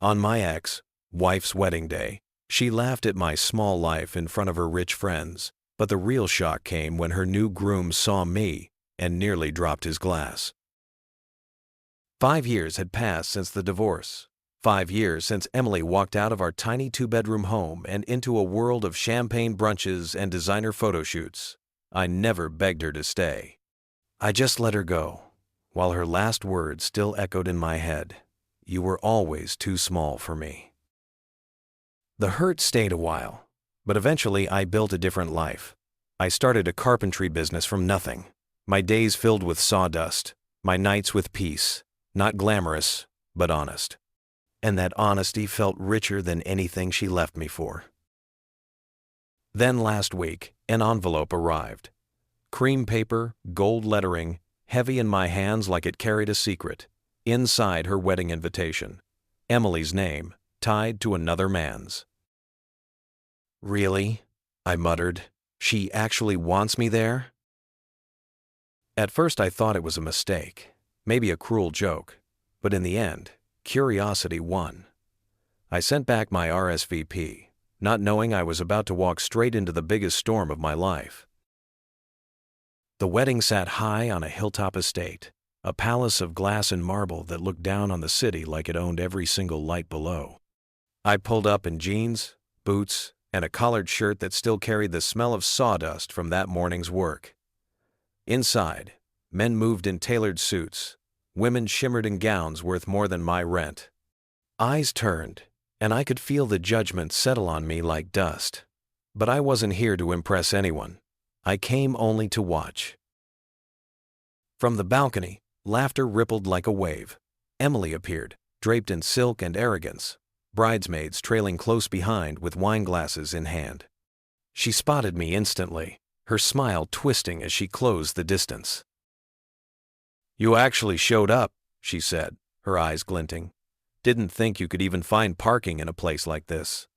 On my ex-wife's wedding day, she laughed at my small life in front of her rich friends, but the real shock came when her new groom saw me and nearly dropped his glass. 5 years had passed since the divorce. 5 years since Emily walked out of our tiny two-bedroom home and into a world of champagne brunches and designer photo shoots. I never begged her to stay. I just let her go, while her last words still echoed in my head. You were always too small for me. The hurt stayed a while, but eventually I built a different life. I started a carpentry business from nothing. My days filled with sawdust, my nights with peace, not glamorous, but honest. And that honesty felt richer than anything she left me for. Then last week, an envelope arrived. Cream paper, gold lettering, heavy in my hands like it carried a secret. Inside, her wedding invitation. Emily's name, tied to another man's. Really? I muttered. She actually wants me there? At first I thought it was a mistake, maybe a cruel joke, but in the end, curiosity won. I sent back my RSVP, not knowing I was about to walk straight into the biggest storm of my life. The wedding sat high on a hilltop estate, a palace of glass and marble that looked down on the city like it owned every single light below. I pulled up in jeans, boots, and a collared shirt that still carried the smell of sawdust from that morning's work. Inside, men moved in tailored suits. Women shimmered in gowns worth more than my rent. Eyes turned, and I could feel the judgment settle on me like dust. But I wasn't here to impress anyone. I came only to watch. From the balcony, laughter rippled like a wave. Emily appeared, draped in silk and arrogance, bridesmaids trailing close behind with wine glasses in hand. She spotted me instantly, her smile twisting as she closed the distance. "You actually showed up," she said, her eyes glinting. "Didn't think you could even find parking in a place like this."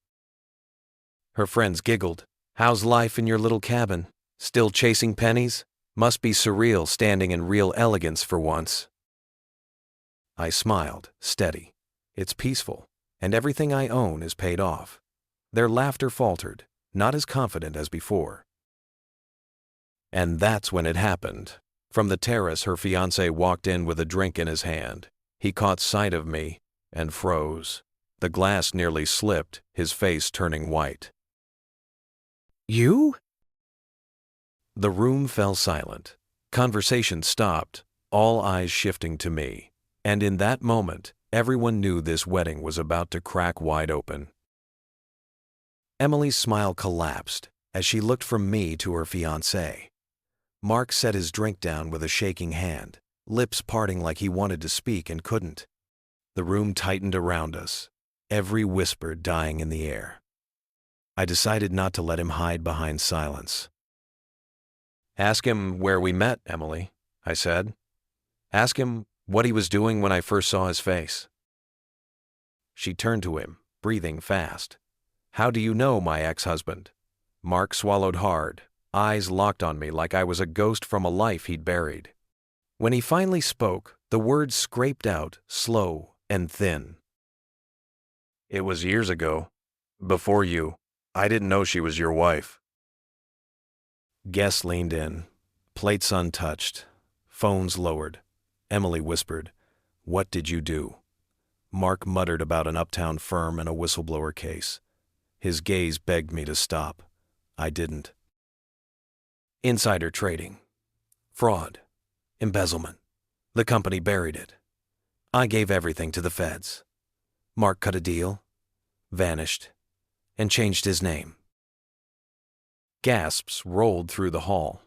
Her friends giggled. "How's life in your little cabin? Still chasing pennies? Must be surreal standing in real elegance for once." I smiled, steady. It's peaceful, and everything I own is paid off. Their laughter faltered, not as confident as before. And that's when it happened. From the terrace, her fiancé walked in with a drink in his hand. He caught sight of me and froze. The glass nearly slipped, his face turning white. "You?" The room fell silent. Conversation stopped, all eyes shifting to me. And in that moment, everyone knew this wedding was about to crack wide open. Emily's smile collapsed as she looked from me to her fiancé. Mark set his drink down with a shaking hand, lips parting like he wanted to speak and couldn't. The room tightened around us, every whisper dying in the air. I decided not to let him hide behind silence. "Ask him where we met, Emily," I said. "Ask him what he was doing when I first saw his face." She turned to him, breathing fast. "How do you know my ex-husband?" Mark swallowed hard, eyes locked on me like I was a ghost from a life he'd buried. When he finally spoke, the words scraped out, slow and thin. "It was years ago. Before you. I didn't know she was your wife." Guests leaned in, plates untouched, phones lowered. Emily whispered, "What did you do?" Mark muttered about an uptown firm and a whistleblower case. His gaze begged me to stop. I didn't. Insider trading. Fraud. Embezzlement. The company buried it. I gave everything to the feds. Mark cut a deal, vanished, and changed his name. Gasps rolled through the hall.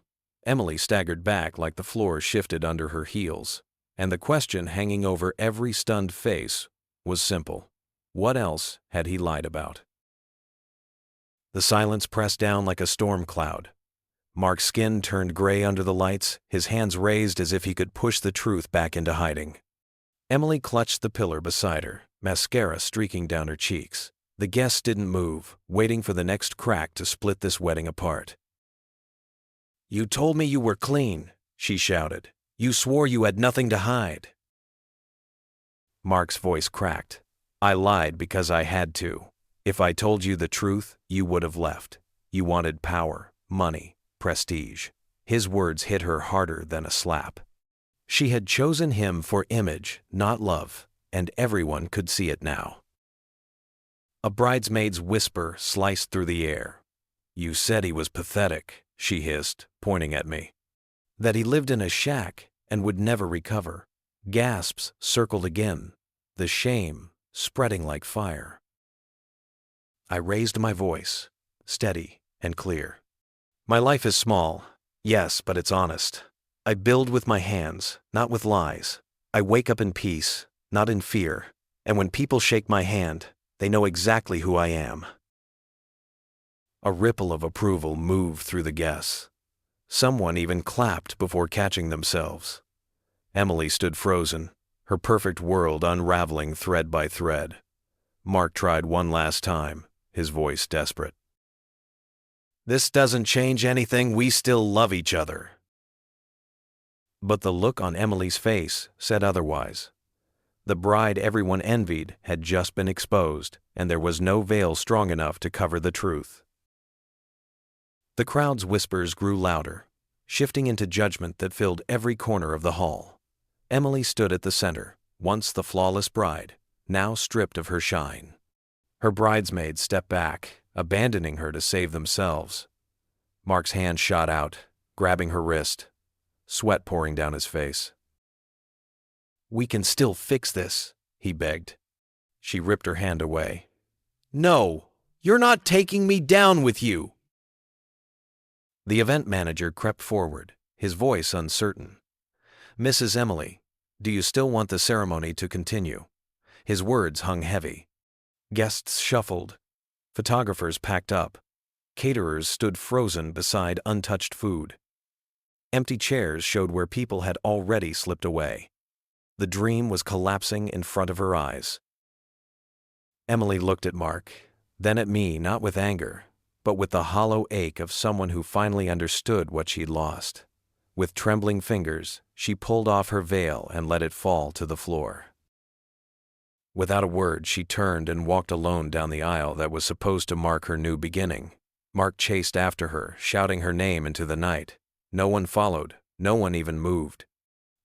Emily staggered back like the floor shifted under her heels, and the question hanging over every stunned face was simple. What else had he lied about? The silence pressed down like a storm cloud. Mark's skin turned gray under the lights, his hands raised as if he could push the truth back into hiding. Emily clutched the pillar beside her, mascara streaking down her cheeks. The guests didn't move, waiting for the next crack to split this wedding apart. "You told me you were clean," she shouted. "You swore you had nothing to hide." Mark's voice cracked. I lied because I had to. If I told you the truth, you would have left. You wanted power, money, prestige. His words hit her harder than a slap. She had chosen him for image, not love, and everyone could see it now. A bridesmaid's whisper sliced through the air. You said he was pathetic, she hissed, pointing at me. That he lived in a shack and would never recover. Gasps circled again, the shame spreading like fire. I raised my voice, steady and clear. My life is small, yes, but it's honest. I build with my hands, not with lies. I wake up in peace, not in fear, and when people shake my hand, they know exactly who I am. A ripple of approval moved through the guests. Someone even clapped before catching themselves. Emily stood frozen, her perfect world unraveling thread by thread. Mark tried one last time, his voice desperate. This doesn't change anything, we still love each other. But the look on Emily's face said otherwise. The bride everyone envied had just been exposed, and there was no veil strong enough to cover the truth. The crowd's whispers grew louder, shifting into judgment that filled every corner of the hall. Emily stood at the center, once the flawless bride, now stripped of her shine. Her bridesmaids stepped back, abandoning her to save themselves. Mark's hand shot out, grabbing her wrist, sweat pouring down his face. We can still fix this, he begged. She ripped her hand away. No, you're not taking me down with you. The event manager crept forward, his voice uncertain. Mrs. Emily, do you still want the ceremony to continue? His words hung heavy. Guests shuffled. Photographers packed up. Caterers stood frozen beside untouched food. Empty chairs showed where people had already slipped away. The dream was collapsing in front of her eyes. Emily looked at Mark, then at me, not with anger, but with the hollow ache of someone who finally understood what she'd lost. With trembling fingers, she pulled off her veil and let it fall to the floor. Without a word, she turned and walked alone down the aisle that was supposed to mark her new beginning. Mark chased after her, shouting her name into the night. No one followed, no one even moved.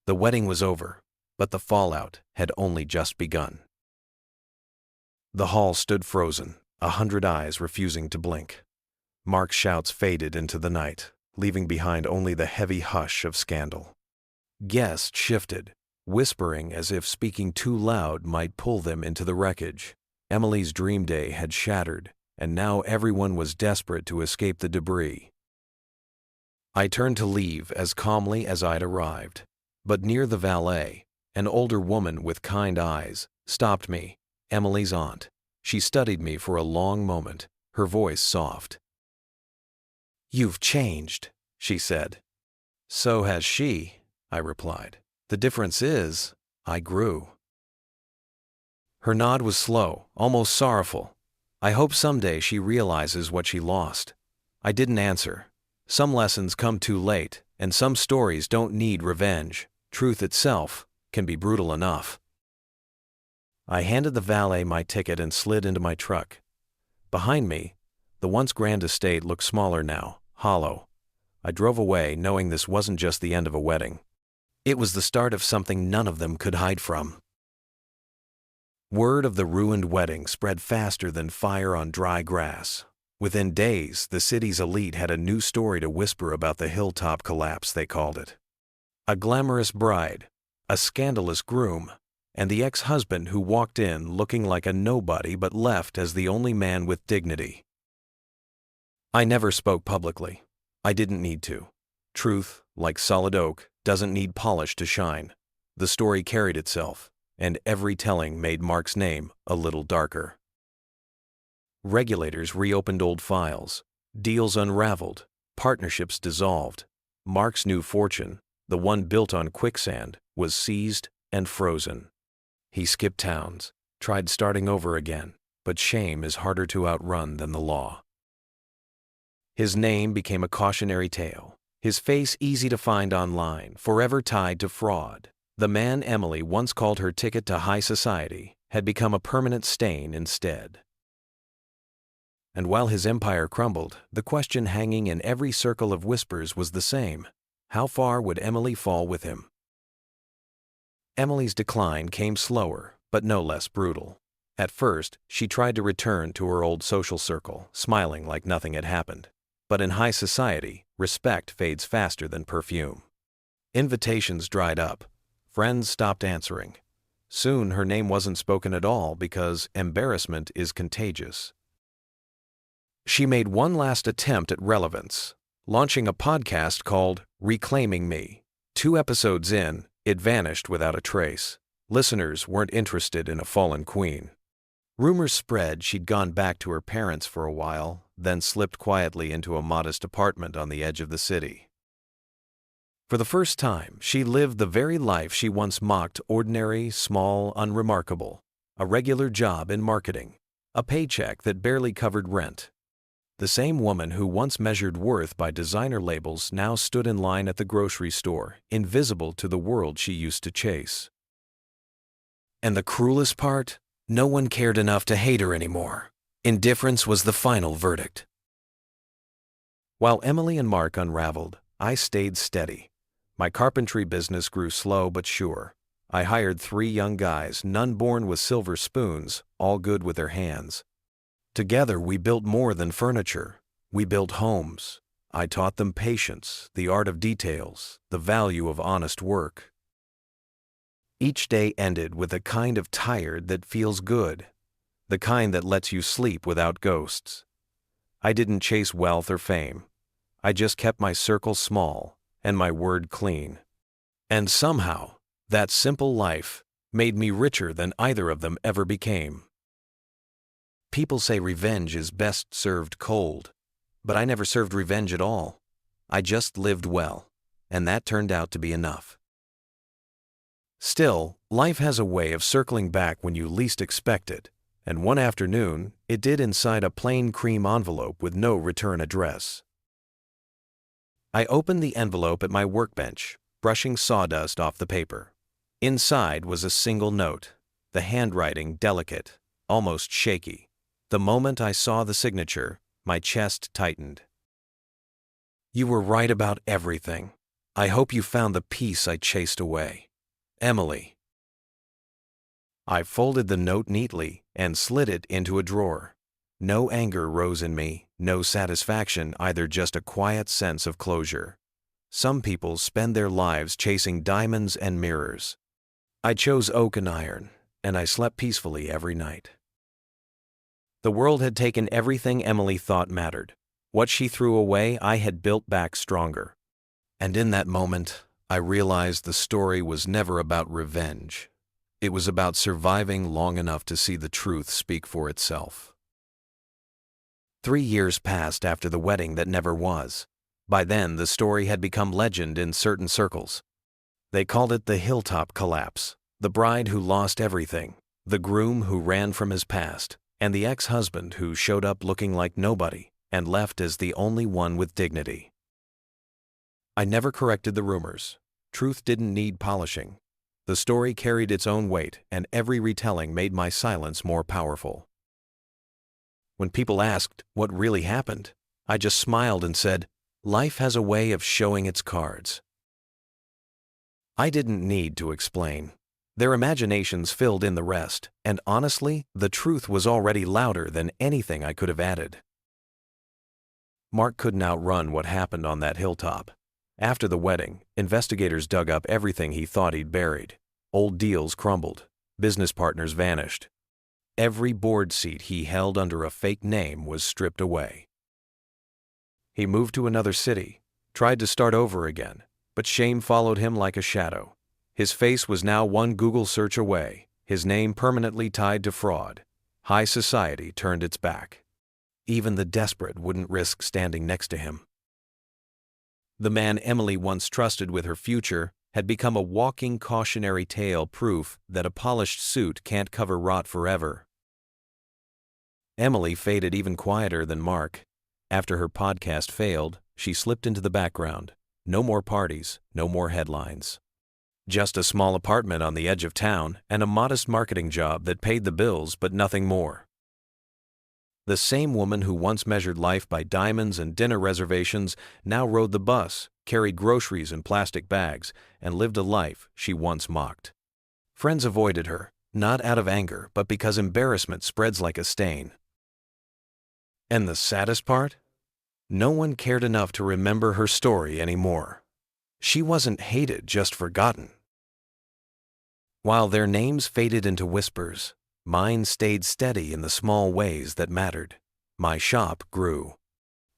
The wedding was over, but the fallout had only just begun. The hall stood frozen, 100 eyes refusing to blink. Mark's shouts faded into the night, leaving behind only the heavy hush of scandal. Guests shifted, whispering as if speaking too loud might pull them into the wreckage. Emily's dream day had shattered, and now everyone was desperate to escape the debris. I turned to leave as calmly as I'd arrived, but near the valet, an older woman with kind eyes stopped me, Emily's aunt. She studied me for a long moment, her voice soft. You've changed, she said. So has she, I replied. The difference is, I grew. Her nod was slow, almost sorrowful. I hope someday she realizes what she lost. I didn't answer. Some lessons come too late, and some stories don't need revenge. Truth itself can be brutal enough. I handed the valet my ticket and slid into my truck. Behind me, the once grand estate looked smaller now, hollow. I drove away knowing this wasn't just the end of a wedding. It was the start of something none of them could hide from. Word of the ruined wedding spread faster than fire on dry grass. Within days, the city's elite had a new story to whisper about the hilltop collapse, they called it. A glamorous bride, a scandalous groom, and the ex-husband who walked in looking like a nobody but left as the only man with dignity. I never spoke publicly. I didn't need to. Truth, like solid oak, doesn't need polish to shine. The story carried itself, and every telling made Mark's name a little darker. Regulators reopened old files, deals unraveled, partnerships dissolved. Mark's new fortune, the one built on quicksand, was seized and frozen. He skipped towns, tried starting over again, but shame is harder to outrun than the law. His name became a cautionary tale, his face easy to find online, forever tied to fraud. The man Emily once called her ticket to high society had become a permanent stain instead. And while his empire crumbled, the question hanging in every circle of whispers was the same: how far would Emily fall with him? Emily's decline came slower, but no less brutal. At first, she tried to return to her old social circle, smiling like nothing had happened. But in high society, respect fades faster than perfume. Invitations dried up. Friends stopped answering. Soon her name wasn't spoken at all because embarrassment is contagious. She made one last attempt at relevance, launching a podcast called Reclaiming Me. 2 episodes in, it vanished without a trace. Listeners weren't interested in a fallen queen. Rumors spread she'd gone back to her parents for a while, then slipped quietly into a modest apartment on the edge of the city. For the first time, she lived the very life she once mocked: ordinary, small, unremarkable. A regular job in marketing. A paycheck that barely covered rent. The same woman who once measured worth by designer labels now stood in line at the grocery store, invisible to the world she used to chase. And the cruelest part? No one cared enough to hate her anymore. Indifference was the final verdict. While Emily and Mark unraveled, I stayed steady. My carpentry business grew slow but sure. I hired 3 young guys, none born with silver spoons, all good with their hands. Together we built more than furniture. We built homes. I taught them patience, the art of details, the value of honest work. Each day ended with a kind of tired that feels good, the kind that lets you sleep without ghosts. I didn't chase wealth or fame. I just kept my circle small and my word clean. And somehow, that simple life made me richer than either of them ever became. People say revenge is best served cold, but I never served revenge at all. I just lived well, and that turned out to be enough. Still, life has a way of circling back when you least expect it, and one afternoon, it did inside a plain cream envelope with no return address. I opened the envelope at my workbench, brushing sawdust off the paper. Inside was a single note, the handwriting delicate, almost shaky. The moment I saw the signature, my chest tightened. You were right about everything. I hope you found the peace I chased away. Emily. I folded the note neatly and slid it into a drawer. No anger rose in me, no satisfaction either, just a quiet sense of closure. Some people spend their lives chasing diamonds and mirrors. I chose oak and iron, and I slept peacefully every night. The world had taken everything Emily thought mattered. What she threw away, I had built back stronger. And in that moment, I realized the story was never about revenge. It was about surviving long enough to see the truth speak for itself. 3 years passed after the wedding that never was. By then, the story had become legend in certain circles. They called it the hilltop collapse, the bride who lost everything, the groom who ran from his past, and the ex-husband who showed up looking like nobody and left as the only one with dignity. I never corrected the rumors. Truth didn't need polishing. The story carried its own weight, and every retelling made my silence more powerful. When people asked what really happened, I just smiled and said, "Life has a way of showing its cards." I didn't need to explain. Their imaginations filled in the rest, and honestly, the truth was already louder than anything I could have added. Mark couldn't outrun what happened on that hilltop. After the wedding, investigators dug up everything he thought he'd buried. Old deals crumbled. Business partners vanished. Every board seat he held under a fake name was stripped away. He moved to another city, tried to start over again, but shame followed him like a shadow. His face was now one Google search away, his name permanently tied to fraud. High society turned its back. Even the desperate wouldn't risk standing next to him. The man Emily once trusted with her future had become a walking cautionary tale, proof that a polished suit can't cover rot forever. Emily faded even quieter than Mark. After her podcast failed, she slipped into the background. No more parties, no more headlines. Just a small apartment on the edge of town and a modest marketing job that paid the bills but nothing more. The same woman who once measured life by diamonds and dinner reservations now rode the bus, carried groceries in plastic bags, and lived a life she once mocked. Friends avoided her, not out of anger, but because embarrassment spreads like a stain. And the saddest part? No one cared enough to remember her story anymore. She wasn't hated, just forgotten. While their names faded into whispers, mine stayed steady in the small ways that mattered. My shop grew.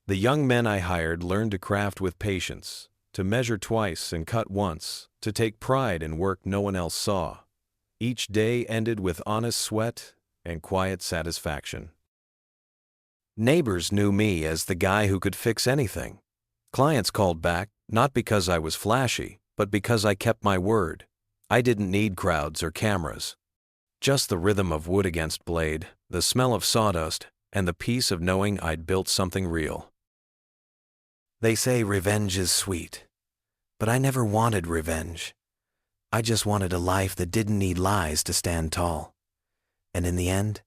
The young men I hired learned to craft with patience, to measure twice and cut once, to take pride in work no one else saw. Each day ended with honest sweat and quiet satisfaction. Neighbors knew me as the guy who could fix anything. Clients called back, not because I was flashy, but because I kept my word. I didn't need crowds or cameras. Just the rhythm of wood against blade, the smell of sawdust, and the peace of knowing I'd built something real. They say revenge is sweet, but I never wanted revenge. I just wanted a life that didn't need lies to stand tall. And in the end,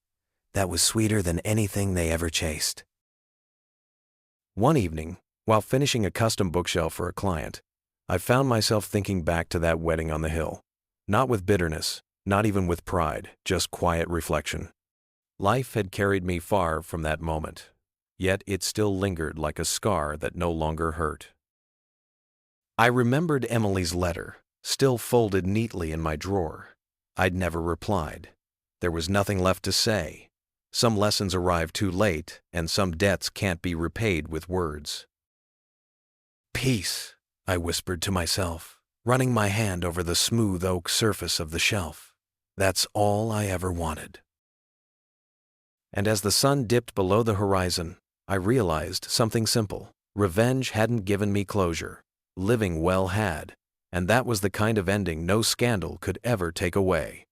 that was sweeter than anything they ever chased. One evening, while finishing a custom bookshelf for a client, I found myself thinking back to that wedding on the hill. Not with bitterness, not even with pride, just quiet reflection. Life had carried me far from that moment, yet it still lingered like a scar that no longer hurt. I remembered Emily's letter, still folded neatly in my drawer. I'd never replied. There was nothing left to say. Some lessons arrive too late, and some debts can't be repaid with words. "Peace," I whispered to myself, running my hand over the smooth oak surface of the shelf. That's all I ever wanted. And as the sun dipped below the horizon, I realized something simple. Revenge hadn't given me closure. Living well had, and that was the kind of ending no scandal could ever take away.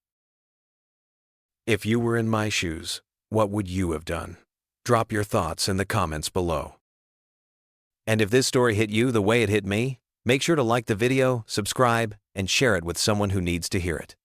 If you were in my shoes, what would you have done? Drop your thoughts in the comments below. And if this story hit you the way it hit me, make sure to like the video, subscribe, and share it with someone who needs to hear it.